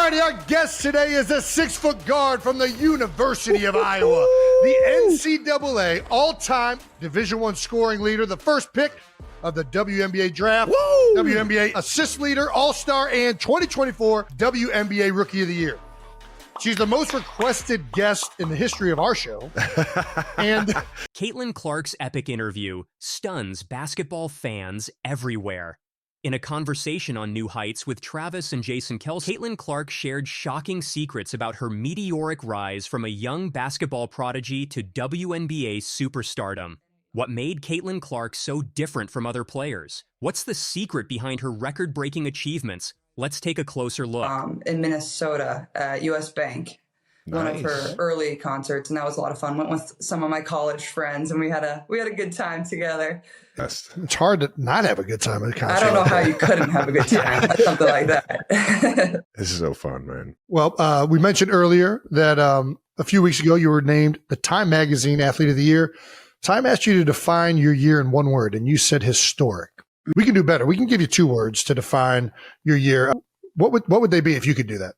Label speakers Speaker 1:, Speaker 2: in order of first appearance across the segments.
Speaker 1: righty, our guest today is a 6-foot guard from the University of Iowa, the NCAA all-time Division I scoring leader, the first pick of the WNBA draft, WNBA assist leader, all-star, and 2024 WNBA Rookie of the Year. She's the most requested guest in the history of our show. And
Speaker 2: Caitlin Clark's epic interview stuns basketball fans everywhere. In a conversation on New Heights with Travis and Jason Kelce, Caitlin Clark shared shocking secrets about her meteoric rise from a young basketball prodigy to WNBA superstardom. What made Caitlin Clark so different from other players? What's the secret behind her record-breaking achievements? Let's take a closer look.
Speaker 3: In Minnesota at US Bank, one of her early concerts, and that was a lot of fun. Went with some of my college friends, and we had a good time together.
Speaker 1: it's hard to not have a good time at a concert.
Speaker 3: I don't know how you couldn't have a good time at something like that.
Speaker 4: This is so fun, man.
Speaker 1: Well, we mentioned earlier that a few weeks ago you were named the Time Magazine Athlete of the Year. Time asked you to define your year in one word, and you said historic. We can do better. We can give you 2 words to define your year. What would they be if you could do that?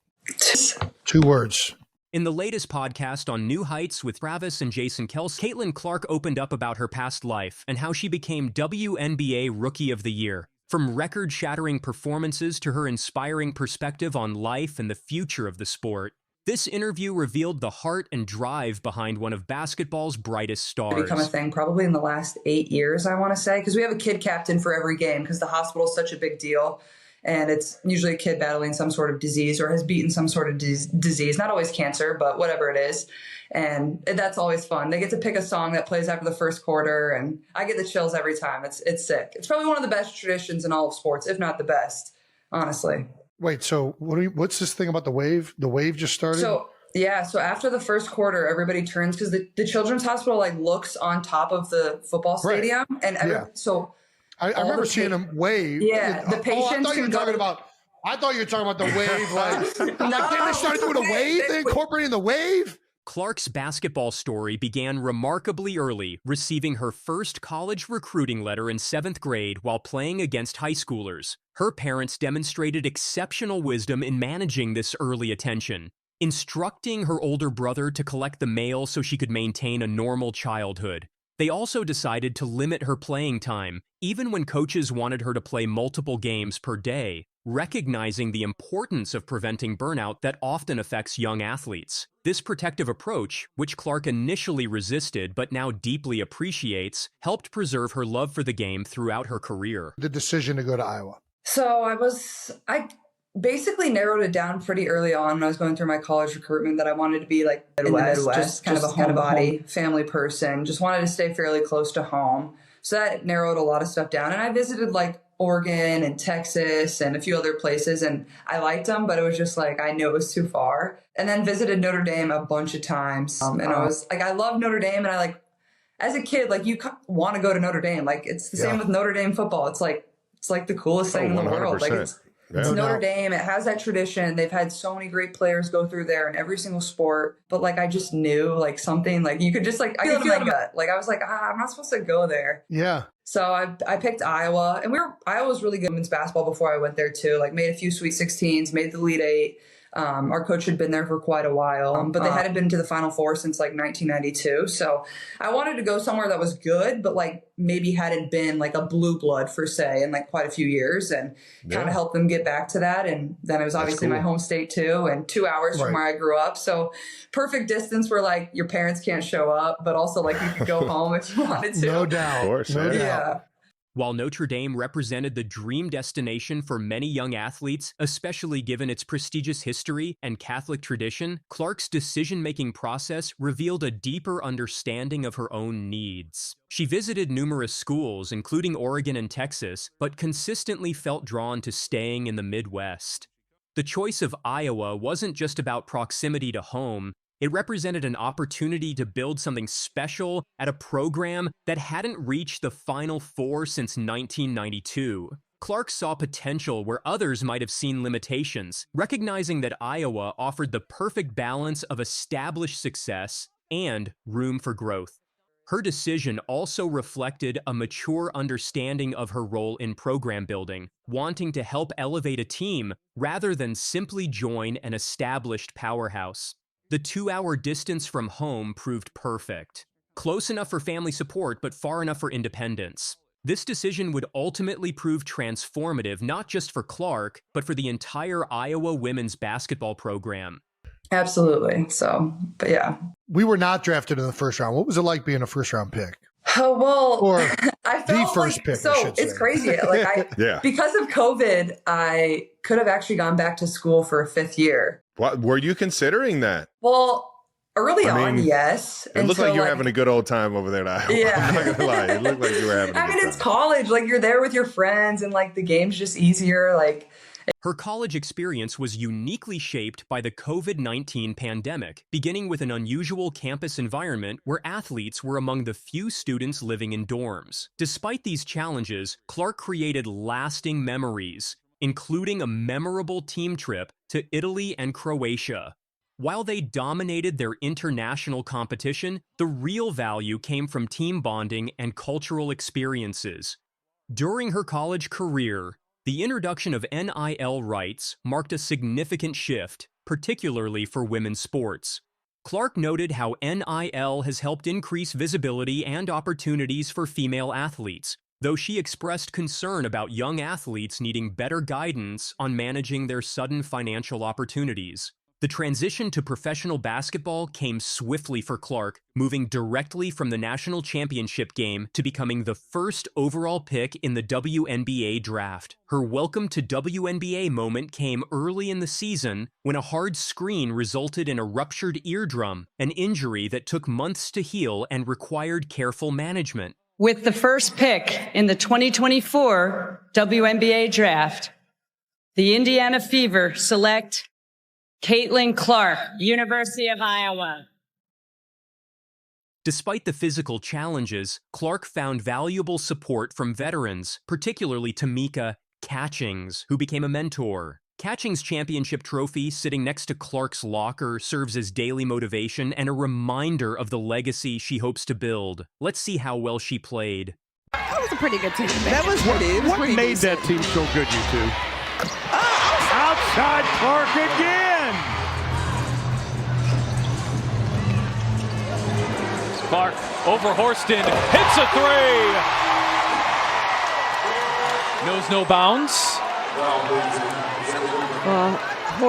Speaker 1: 2 words.
Speaker 2: In the latest podcast on New Heights with Travis and Jason Kelce, Caitlin Clark opened up about her past life and how she became WNBA Rookie of the Year. From record-shattering performances to her inspiring perspective on life and the future of the sport, this interview revealed the heart and drive behind one of basketball's brightest stars.
Speaker 3: Become a thing probably in the last 8 years, I want to say, because we have a kid captain for every game because the hospital is such a big deal. And it's usually a kid battling some sort of disease or has beaten some sort of disease, not always cancer, but whatever it is. And that's always fun. They get to pick a song that plays after the first quarter, and I get the chills every time. It's sick. It's probably one of the best traditions in all of sports, if not the best, honestly.
Speaker 1: Wait, so what's this thing about the wave? The wave just started?
Speaker 3: So after the first quarter, everybody turns because the Children's Hospital looks on top of the football stadium. Right. And
Speaker 1: I remember seeing them wave.
Speaker 3: Yeah, the patients.
Speaker 1: I thought you were talking about the wave. Like they started doing a wave. They incorporating the wave.
Speaker 2: Clark's basketball story began remarkably early, receiving her first college recruiting letter in 7th grade while playing against high schoolers. Her parents demonstrated exceptional wisdom in managing this early attention, instructing her older brother to collect the mail so she could maintain a normal childhood. They also decided to limit her playing time, even when coaches wanted her to play multiple games per day, recognizing the importance of preventing burnout that often affects young athletes. This protective approach, which Clark initially resisted but now deeply appreciates, helped preserve her love for the game throughout her career.
Speaker 1: The decision to go to Iowa.
Speaker 3: So I basically narrowed it down pretty early on when I was going through my college recruitment that I wanted to be like in the Midwest, just kind of a homebody family person, just wanted to stay fairly close to home. So that narrowed a lot of stuff down. And I visited like Oregon and Texas and a few other places, and I liked them, but it was just like, I knew it was too far. And then visited Notre Dame a bunch of times. And I was like, I love Notre Dame. And I like, as a kid, like you want to go to Notre Dame. Like it's the same with Notre Dame football. It's like the coolest thing in the world. Like it's Notre Dame. It has that tradition. They've had so many great players go through there in every single sport. But like, I just knew like something like you could just like, I could feel it in my gut. Like I was like, I'm not supposed to go there.
Speaker 1: Yeah.
Speaker 3: So I picked Iowa, and Iowa was really good in women's basketball before I went there too. Like made a few Sweet 16s, made the Elite Eight. Our coach had been there for quite a while, but they hadn't been to the Final Four since like 1992. So I wanted to go somewhere that was good, but like maybe hadn't been like a blue blood per se in like quite a few years, and kind of help them get back to that. And then it was obviously my home state too, and 2 hours from where I grew up. So perfect distance where like your parents can't show up, but also like you could go home if you wanted to.
Speaker 1: No doubt.
Speaker 4: Of course.
Speaker 1: No doubt.
Speaker 3: Yeah.
Speaker 2: While Notre Dame represented the dream destination for many young athletes, especially given its prestigious history and Catholic tradition, Clark's decision-making process revealed a deeper understanding of her own needs. She visited numerous schools, including Oregon and Texas, but consistently felt drawn to staying in the Midwest. The choice of Iowa wasn't just about proximity to home. It represented an opportunity to build something special at a program that hadn't reached the Final Four since 1992. Clark saw potential where others might have seen limitations, recognizing that Iowa offered the perfect balance of established success and room for growth. Her decision also reflected a mature understanding of her role in program building, wanting to help elevate a team rather than simply join an established powerhouse. The 2-hour distance from home proved perfect. Close enough for family support, but far enough for independence. This decision would ultimately prove transformative not just for Clark, but for the entire Iowa women's basketball program.
Speaker 3: Absolutely. So, but yeah.
Speaker 1: We were not drafted in the first round. What was it like being a first-round pick?
Speaker 3: Oh, well,
Speaker 1: Or
Speaker 3: I felt
Speaker 1: the first
Speaker 3: like,
Speaker 1: pick,
Speaker 3: so
Speaker 1: I should
Speaker 3: it's
Speaker 1: say.
Speaker 3: crazy. Like because of COVID, I could have actually gone back to school for a 5th year.
Speaker 4: What, were you considering that?
Speaker 3: Well, early
Speaker 4: I mean,
Speaker 3: on, yes.
Speaker 4: It looked like you were having a good old time over there in Iowa.
Speaker 3: Yeah.
Speaker 4: I'm not gonna lie. It looked like you were having a good time.
Speaker 3: it's college. Like, you're there with your friends, and like the game's just easier. Like,
Speaker 2: her college experience was uniquely shaped by the COVID-19 pandemic, beginning with an unusual campus environment where athletes were among the few students living in dorms. Despite these challenges, Clark created lasting memories, including a memorable team trip to Italy and Croatia. While they dominated their international competition, the real value came from team bonding and cultural experiences. During her college career, the introduction of NIL rights marked a significant shift, particularly for women's sports. Clark noted how NIL has helped increase visibility and opportunities for female athletes, though she expressed concern about young athletes needing better guidance on managing their sudden financial opportunities. The transition to professional basketball came swiftly for Clark, moving directly from the national championship game to becoming the first overall pick in the WNBA draft. Her welcome to WNBA moment came early in the season when a hard screen resulted in a ruptured eardrum, an injury that took months to heal and required careful management.
Speaker 5: With the first pick in the 2024 WNBA draft, the Indiana Fever select Caitlin Clark, University of Iowa.
Speaker 2: Despite the physical challenges, Clark found valuable support from veterans, particularly Tamika Catchings, who became a mentor. Catchings' championship trophy sitting next to Clark's locker serves as daily motivation and a reminder of the legacy she hopes to build. Let's see how well she played.
Speaker 6: That was a pretty good team.
Speaker 7: That was what made that team so good, you two? Outside Clark again!
Speaker 8: Clark over Horston, hits a 3! Knows no bounds.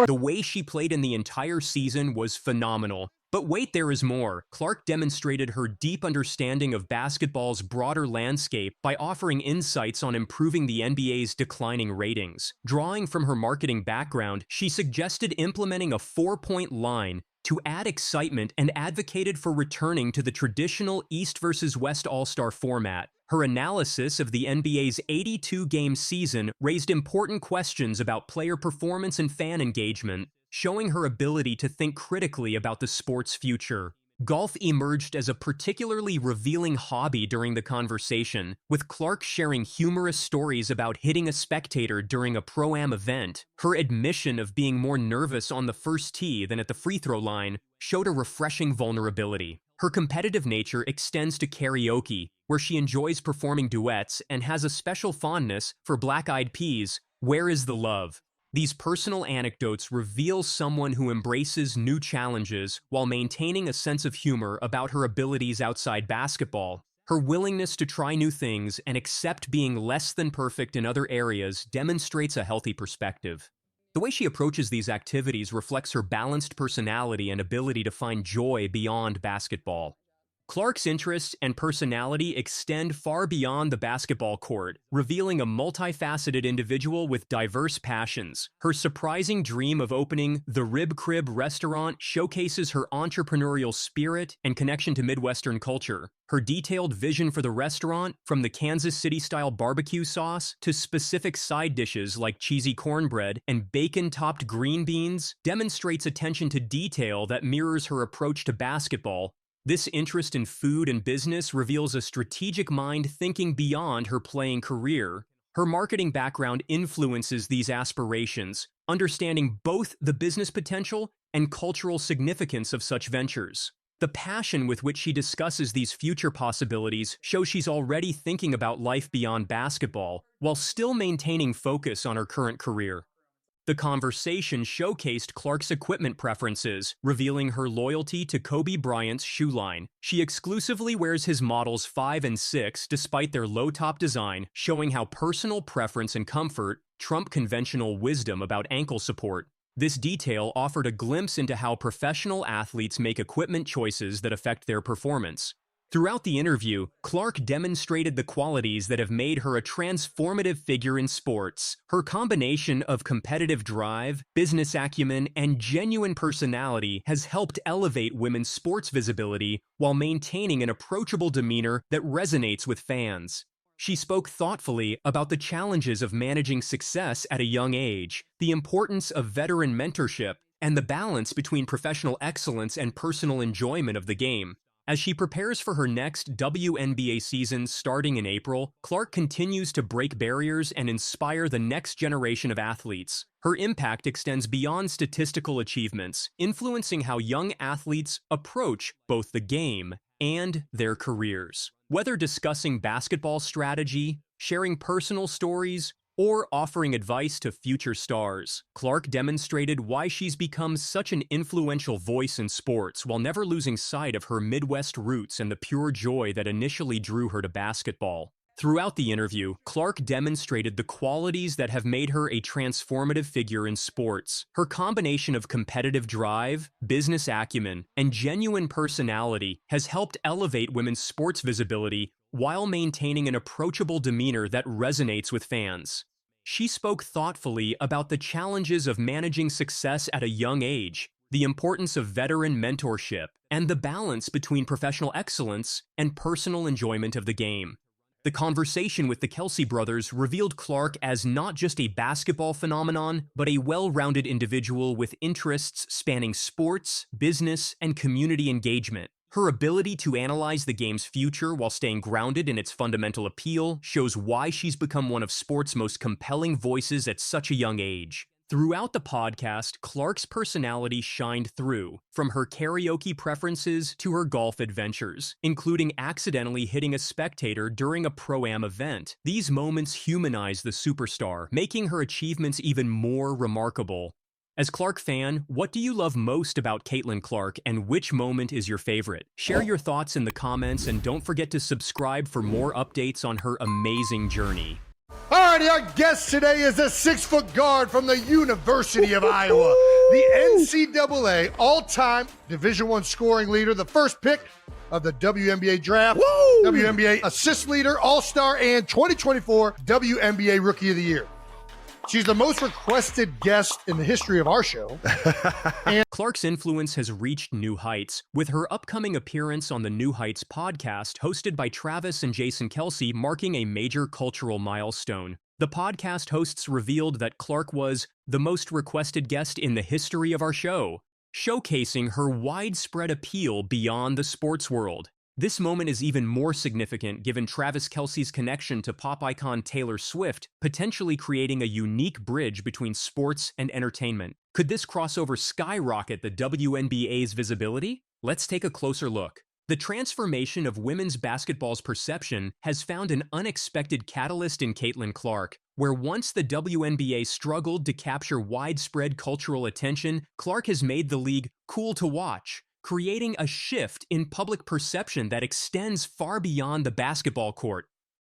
Speaker 2: The way she played in the entire season was phenomenal. But wait, there is more. Clark demonstrated her deep understanding of basketball's broader landscape by offering insights on improving the NBA's declining ratings. Drawing from her marketing background, she suggested implementing a 4-point line to add excitement and advocated for returning to the traditional East versus West All-Star format. Her analysis of the NBA's 82-game season raised important questions about player performance and fan engagement, showing her ability to think critically about the sport's future. Golf emerged as a particularly revealing hobby during the conversation, with Clark sharing humorous stories about hitting a spectator during a Pro-Am event. Her admission of being more nervous on the first tee than at the free throw line showed a refreshing vulnerability. Her competitive nature extends to karaoke, where she enjoys performing duets and has a special fondness for Black Eyed Peas' "Where Is the Love?" These personal anecdotes reveal someone who embraces new challenges while maintaining a sense of humor about her abilities outside basketball. Her willingness to try new things and accept being less than perfect in other areas demonstrates a healthy perspective. The way she approaches these activities reflects her balanced personality and ability to find joy beyond basketball. Clark's interests and personality extend far beyond the basketball court, revealing a multifaceted individual with diverse passions. Her surprising dream of opening the Rib Crib restaurant showcases her entrepreneurial spirit and connection to Midwestern culture. Her detailed vision for the restaurant, from the Kansas City-style barbecue sauce to specific side dishes like cheesy cornbread and bacon-topped green beans, demonstrates attention to detail that mirrors her approach to basketball. This interest in food and business reveals a strategic mind thinking beyond her playing career. Her marketing background influences these aspirations, understanding both the business potential and cultural significance of such ventures. The passion with which she discusses these future possibilities shows she's already thinking about life beyond basketball while still maintaining focus on her current career. The conversation showcased Clark's equipment preferences, revealing her loyalty to Kobe Bryant's shoe line. She exclusively wears his models 5 and 6 despite their low-top design, showing how personal preference and comfort trump conventional wisdom about ankle support. This detail offered a glimpse into how professional athletes make equipment choices that affect their performance. Throughout the interview, Clark demonstrated the qualities that have made her a transformative figure in sports. Her combination of competitive drive, business acumen, and genuine personality has helped elevate women's sports visibility while maintaining an approachable demeanor that resonates with fans. She spoke thoughtfully about the challenges of managing success at a young age, the importance of veteran mentorship, and the balance between professional excellence and personal enjoyment of the game. As she prepares for her next WNBA season starting in April, Clark continues to break barriers and inspire the next generation of athletes. Her impact extends beyond statistical achievements, influencing how young athletes approach both the game and their careers. Whether discussing basketball strategy, sharing personal stories, or offering advice to future stars, Clark demonstrated why she's become such an influential voice in sports while never losing sight of her Midwest roots and the pure joy that initially drew her to basketball. Throughout the interview, Clark demonstrated the qualities that have made her a transformative figure in sports. Her combination of competitive drive, business acumen, and genuine personality has helped elevate women's sports visibility while maintaining an approachable demeanor that resonates with fans. She spoke thoughtfully about the challenges of managing success at a young age, the importance of veteran mentorship, and the balance between professional excellence and personal enjoyment of the game. The conversation with the Kelsey brothers revealed Clark as not just a basketball phenomenon, but a well-rounded individual with interests spanning sports, business, and community engagement. Her ability to analyze the game's future while staying grounded in its fundamental appeal shows why she's become one of sports' most compelling voices at such a young age. Throughout the podcast, Clark's personality shined through, from her karaoke preferences to her golf adventures, including accidentally hitting a spectator during a Pro-Am event. These moments humanize the superstar, making her achievements even more remarkable. As Clark fan, what do you love most about Caitlin Clark, and which moment is your favorite? Share your thoughts in the comments, and don't forget to subscribe for more updates on her amazing journey.
Speaker 1: Alrighty, our guest today is a 6-foot guard from the University of Iowa, the NCAA all-time Division I scoring leader, the first pick of the WNBA draft, WNBA assist leader, all-star, and 2024 WNBA Rookie of the Year. She's the most requested guest in the history of our show. And
Speaker 2: Clark's influence has reached new heights, with her upcoming appearance on the New Heights podcast hosted by Travis and Jason Kelsey marking a major cultural milestone. The podcast hosts revealed that Clark was the most requested guest in the history of our show, showcasing her widespread appeal beyond the sports world. This moment is even more significant given Travis Kelce's connection to pop icon Taylor Swift, potentially creating a unique bridge between sports and entertainment. Could this crossover skyrocket the WNBA's visibility? Let's take a closer look. The transformation of women's basketball's perception has found an unexpected catalyst in Caitlin Clark. Where once the WNBA struggled to capture widespread cultural attention, Clark has made the league cool to watch, creating a shift in public perception that extends far beyond the basketball court.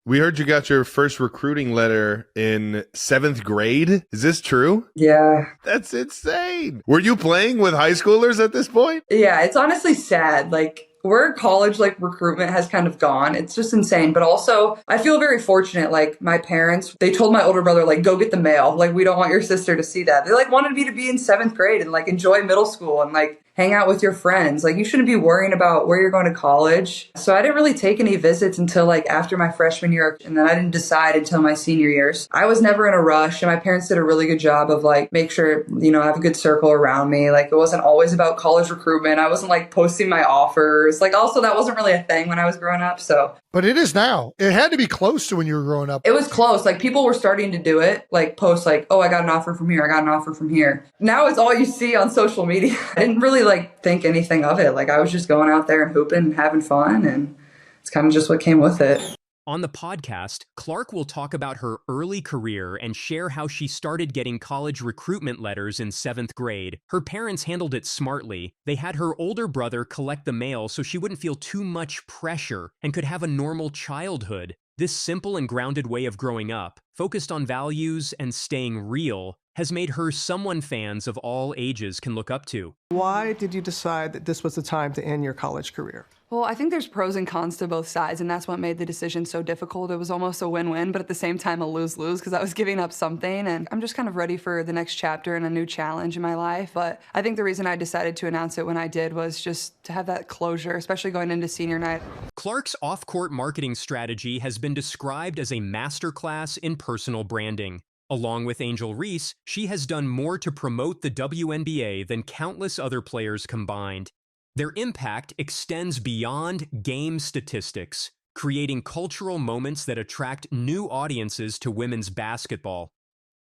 Speaker 4: We heard you got your first recruiting letter in 7th grade. Is this true?
Speaker 3: Yeah.
Speaker 4: That's insane. Were you playing with high schoolers at this point?
Speaker 3: Yeah, it's honestly sad. Like, where college recruitment has kind of gone, it's just insane. But also, I feel very fortunate. Like, my parents, they told my older brother, go get the mail. We don't want your sister to see that. They wanted me to be in 7th grade and enjoy middle school and hang out with your friends. You shouldn't be worrying about where you're going to college. So I didn't really take any visits until after my freshman year, and then I didn't decide until my senior years. I was never in a rush, and my parents did a really good job of make sure, I have a good circle around me. It wasn't always about college recruitment. I wasn't posting my offers. Also, that wasn't really a thing when I was growing up. So
Speaker 1: But it is now. It had to be close to when you were growing up.
Speaker 3: It was close. Like, people were starting to do it, like post like, oh, I got an offer from here. I got an offer from here. Now it's all you see on social media. I didn't really like think anything of it. Like, I was just going out there and hooping and having fun, and it's kind of just what came with it.
Speaker 2: On the podcast, Clark will talk about her early career and share how she started getting college recruitment letters in 7th grade. Her parents handled it smartly. They had her older brother collect the mail so she wouldn't feel too much pressure and could have a normal childhood. This simple and grounded way of growing up, focused on values and staying real, has made her someone fans of all ages can look up to.
Speaker 6: Why did you decide that this was the time to end your college career?
Speaker 3: Well, I think there's pros and cons to both sides, and that's what made the decision so difficult. It was almost a win-win, but at the same time a lose-lose, because I was giving up something, and I'm just kind of ready for the next chapter and a new challenge in my life. But I think the reason I decided to announce it when I did was just to have that closure, especially going into senior night.
Speaker 2: Clark's off-court marketing strategy has been described as a masterclass in personal branding. Along with Angel Reese, she has done more to promote the WNBA than countless other players combined. Their impact extends beyond game statistics, creating cultural moments that attract new audiences to women's basketball.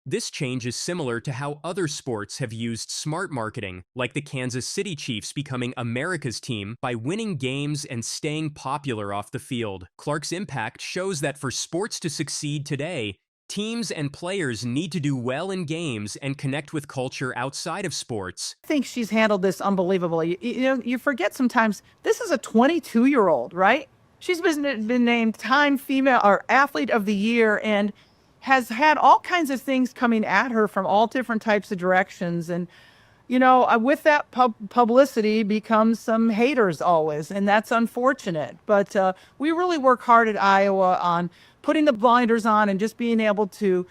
Speaker 2: This change is similar to how other sports have used smart marketing, like the Kansas City Chiefs becoming America's team by winning games and staying popular off the field. Clark's impact shows that for sports to succeed today, teams and players need to do well in games and connect with culture outside of sports.
Speaker 9: I think she's handled this unbelievably. You forget sometimes this is a 22-year-old, right? She's been named Time Female or Athlete of the Year and has had all kinds of things coming at her from all different types of directions. And, with that publicity becomes some haters always, and that's unfortunate. But we really work hard at Iowa on putting the blinders on and just being able to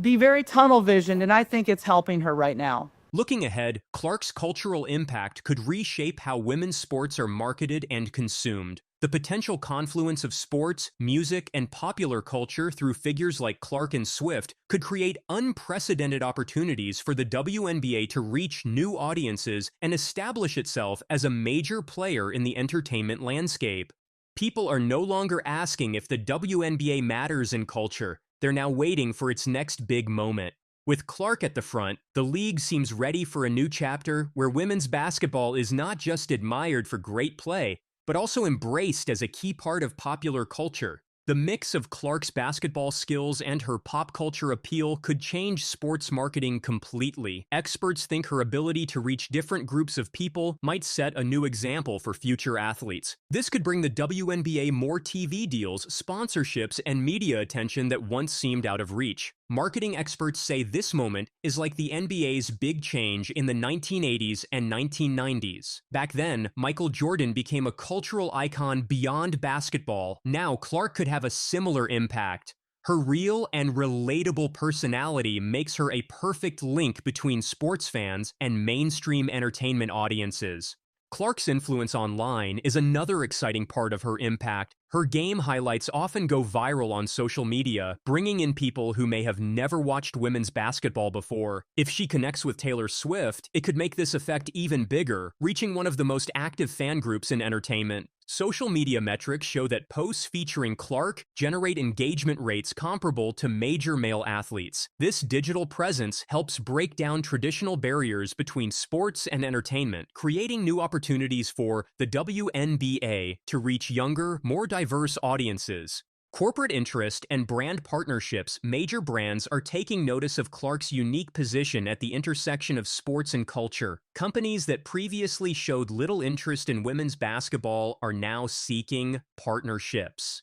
Speaker 9: be very tunnel visioned, and I think it's helping her right now.
Speaker 2: Looking ahead, Clark's cultural impact could reshape how women's sports are marketed and consumed. The potential confluence of sports, music, and popular culture through figures like Clark and Swift could create unprecedented opportunities for the WNBA to reach new audiences and establish itself as a major player in the entertainment landscape. People are no longer asking if the WNBA matters in culture. They're now waiting for its next big moment. With Clark at the front, the league seems ready for a new chapter where women's basketball is not just admired for great play, but also embraced as a key part of popular culture. The mix of Clark's basketball skills and her pop culture appeal could change sports marketing completely. Experts think her ability to reach different groups of people might set a new example for future athletes. This could bring the WNBA more TV deals, sponsorships, and media attention that once seemed out of reach. Marketing experts say this moment is like the NBA's big change in the 1980s and 1990s. Back then, Michael Jordan became a cultural icon beyond basketball. Now, Clark could have a similar impact. Her real and relatable personality makes her a perfect link between sports fans and mainstream entertainment audiences. Clark's influence online is another exciting part of her impact. Her game highlights often go viral on social media, bringing in people who may have never watched women's basketball before. If she connects with Taylor Swift, it could make this effect even bigger, reaching one of the most active fan groups in entertainment. Social media metrics show that posts featuring Clark generate engagement rates comparable to major male athletes. This digital presence helps break down traditional barriers between sports and entertainment, creating new opportunities for the WNBA to reach younger, more diverse audiences. Corporate interest and brand partnerships, major brands are taking notice of Clark's unique position at the intersection of sports and culture. Companies that previously showed little interest in women's basketball are now seeking partnerships.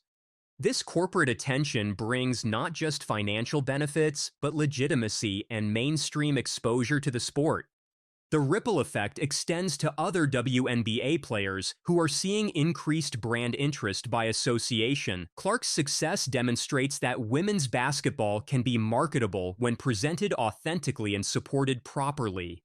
Speaker 2: This corporate attention brings not just financial benefits, but legitimacy and mainstream exposure to the sport. The ripple effect extends to other WNBA players who are seeing increased brand interest by association. Clark's success demonstrates that women's basketball can be marketable when presented authentically and supported properly.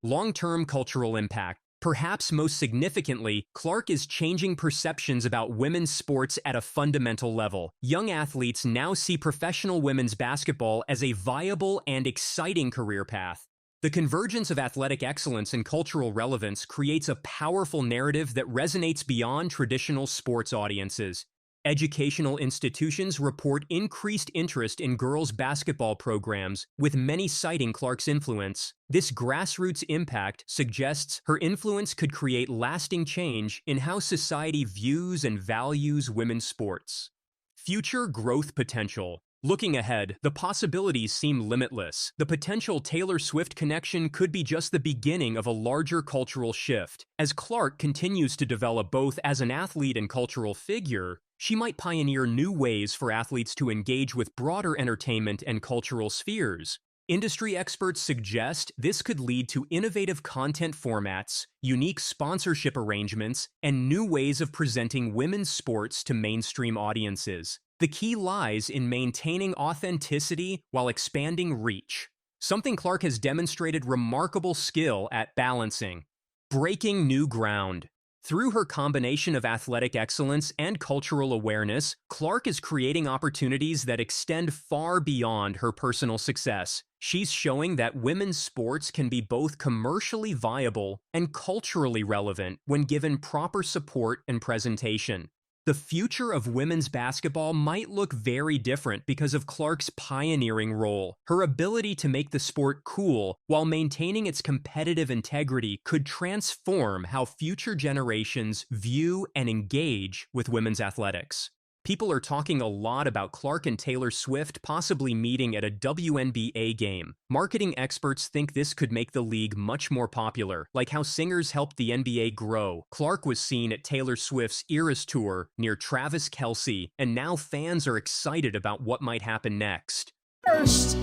Speaker 2: Long-term cultural impact. Perhaps most significantly, Clark is changing perceptions about women's sports at a fundamental level. Young athletes now see professional women's basketball as a viable and exciting career path. The convergence of athletic excellence and cultural relevance creates a powerful narrative that resonates beyond traditional sports audiences. Educational institutions report increased interest in girls' basketball programs, with many citing Clark's influence. This grassroots impact suggests her influence could create lasting change in how society views and values women's sports. Future growth potential. Looking ahead, the possibilities seem limitless. The potential Taylor Swift connection could be just the beginning of a larger cultural shift. As Clark continues to develop both as an athlete and cultural figure, she might pioneer new ways for athletes to engage with broader entertainment and cultural spheres. Industry experts suggest this could lead to innovative content formats, unique sponsorship arrangements, and new ways of presenting women's sports to mainstream audiences. The key lies in maintaining authenticity while expanding reach, something Clark has demonstrated remarkable skill at balancing. Breaking new ground. Through her combination of athletic excellence and cultural awareness, Clark is creating opportunities that extend far beyond her personal success. She's showing that women's sports can be both commercially viable and culturally relevant when given proper support and presentation. The future of women's basketball might look very different because of Clark's pioneering role. Her ability to make the sport cool while maintaining its competitive integrity could transform how future generations view and engage with women's athletics. People are talking a lot about Clark and Taylor Swift possibly meeting at a WNBA game. Marketing experts think this could make the league much more popular, like how singers helped the NBA grow. Clark was seen at Taylor Swift's Eras Tour near Travis Kelce, and now fans are excited about what might happen next.
Speaker 5: First,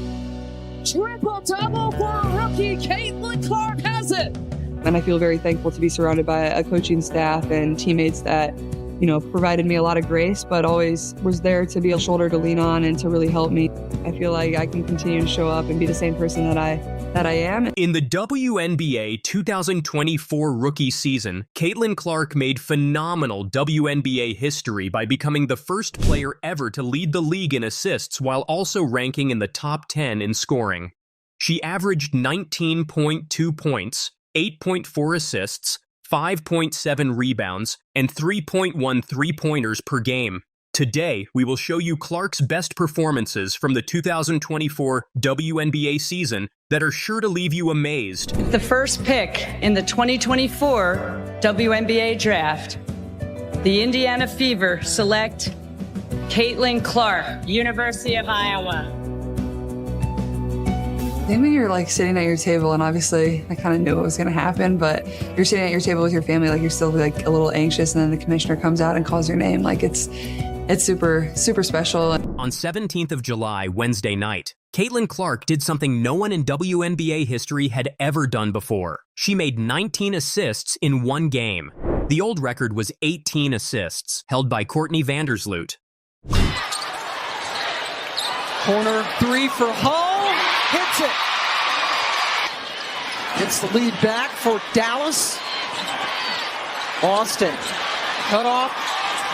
Speaker 5: triple-double for rookie Caitlin Clark has it.
Speaker 3: And I feel very thankful to be surrounded by a coaching staff and teammates that provided me a lot of grace, but always was there to be a shoulder to lean on and to really help me. I feel like I can continue to show up and be the same person that I am.
Speaker 2: In the WNBA 2024 rookie season, Caitlin Clark made phenomenal WNBA history by becoming the first player ever to lead the league in assists while also ranking in the top 10 in scoring. She averaged 19.2 points, 8.4 assists, 5.7 rebounds, and 3.1 three-pointers per game. Today, we will show you Clark's best performances from the 2024 WNBA season that are sure to leave you amazed.
Speaker 5: The first pick in the 2024 WNBA draft, the Indiana Fever select Caitlin Clark, University of Iowa.
Speaker 3: I think when you're sitting at your table, and obviously I kind of knew what was going to happen, but you're sitting at your table with your family, you're still a little anxious, and then the commissioner comes out and calls your name. It's super, super special.
Speaker 2: On 17th of July, Wednesday night, Caitlin Clark did something no one in WNBA history had ever done before. She made 19 assists in one game. The old record was 18 assists, held by Courtney Vandersloot.
Speaker 10: Corner three for Hull. Hits it. Gets the lead back for Dallas. Austin cut off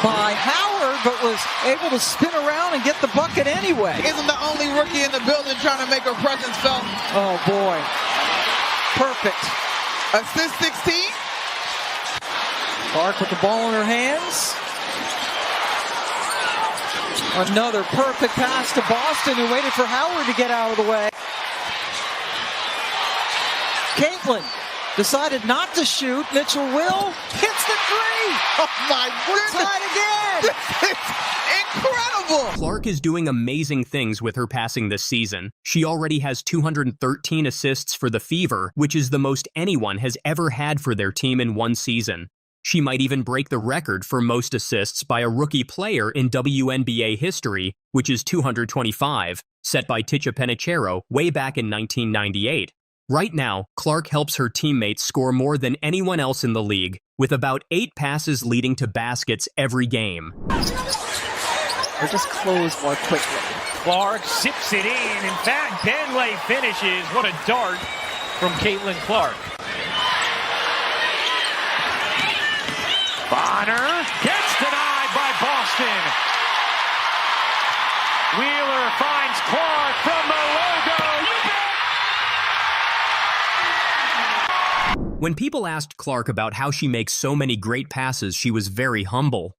Speaker 10: by Howard, but was able to spin around and get the bucket anyway.
Speaker 11: Isn't the only rookie in the building trying to make her presence felt.
Speaker 10: Oh boy. Perfect.
Speaker 11: Assist 16.
Speaker 10: Clark with the ball in her hands. Another perfect pass to Boston, who waited for Howard to get out of the way. Caitlin decided not to shoot. Mitchell will hits the three.
Speaker 11: Oh my goodness.
Speaker 10: Tied again.
Speaker 11: This is incredible.
Speaker 2: Clark is doing amazing things with her passing this season. She already has 213 assists for the Fever, which is the most anyone has ever had for their team in one season. She might even break the record for most assists by a rookie player in WNBA history, which is 225, set by Ticha Penicheiro way back in 1998. Right now, Clark helps her teammates score more than anyone else in the league, with about 8 passes leading to baskets every game.
Speaker 10: Or just close more quickly.
Speaker 8: Clark zips it in. In fact, Benley finishes. What a dart from Caitlin Clark. Bonner gets denied by Boston. Wheeler finds Clark from the logo.
Speaker 2: When people asked Clark about how she makes so many great passes, she was very humble.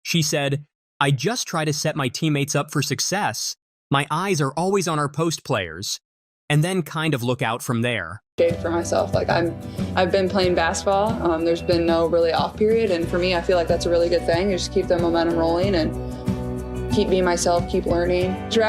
Speaker 2: She said, I just try to set my teammates up for success. My eyes are always on our post players, and then kind of look out from there.
Speaker 3: For myself, like I've been playing basketball. There's been no really off period, and for me, I feel like that's a really good thing. You just keep the momentum rolling and keep being myself, keep learning. Draft